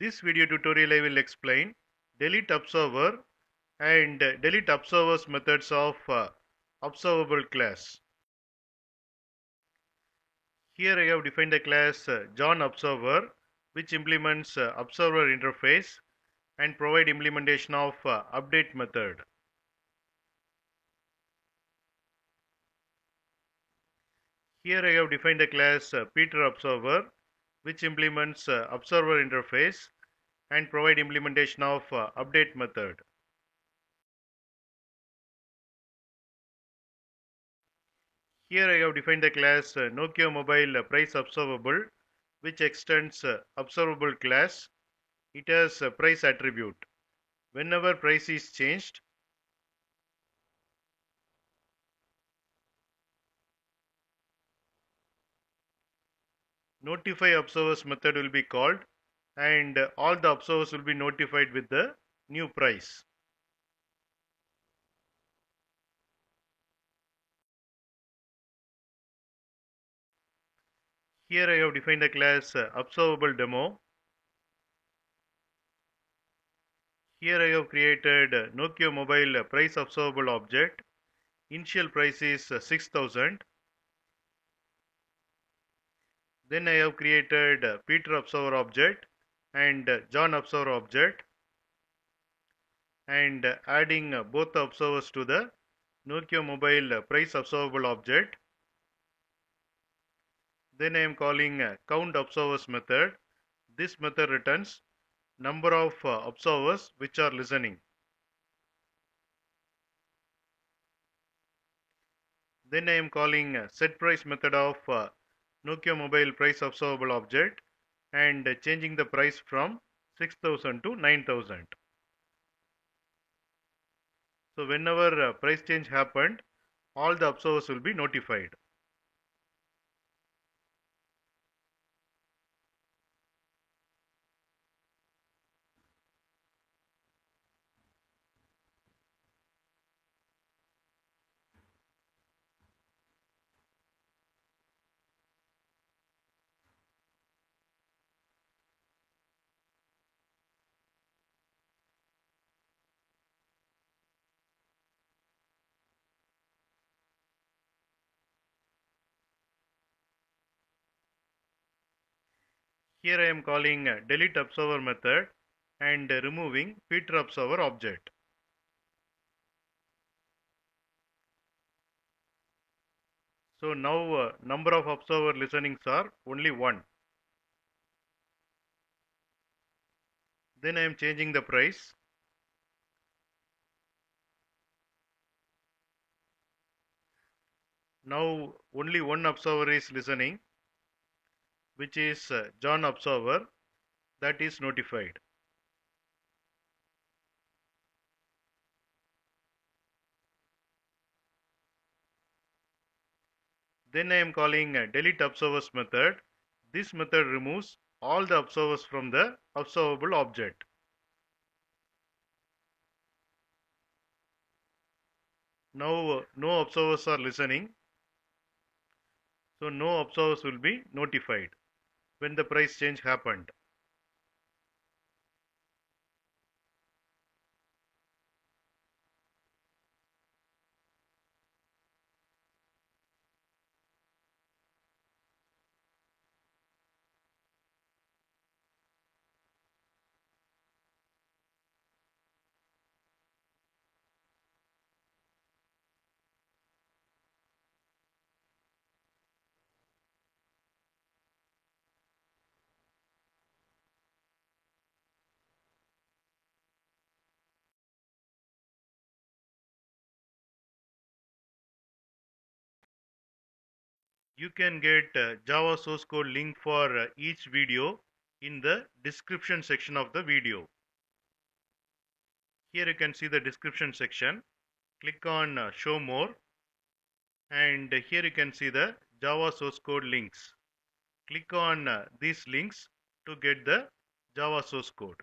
This video tutorial I will explain delete observer and delete observers methods of observable class. Here I have defined the class John observer, which implements observer interface and provide implementation of update method. Here I have defined the class Peter observer, which implements observer interface and provide implementation of update method. Here I have defined the class Nokia Mobile Price Observable, which extends observable class. It has a price attribute. Whenever price is changed, notify observers method will be called and all the observers will be notified with the new price. Here I have defined the class observable demo. Here I have created Nokia Mobile Price Observable object. Initial price is 6,000. Then I have created Peter Observer object and John Observer object and adding both the observers to the Nokia Mobile Price Observable object. Then I am calling count observers method. This method returns number of observers which are listening. Then I am calling set price method of Nokia Mobile Price Observable object and changing the price from 6,000 to 9,000. So whenever price change happened, all the observers will be notified. Here I am calling delete observer method and removing Peter observer object. So now number of observer listenings are only 1. Then I am changing the price. Now only one observer is listening, which is John observer, that is notified. Then I am calling delete observers method. This method removes all the observers from the observable object. Now no observers are listening, so no observers will be notified when the price change happened. You can get Java source code link for each video in the description section of the video. Here you can see the description section. Click on show more and here you can see the Java source code links. Click on these links to get the Java source code.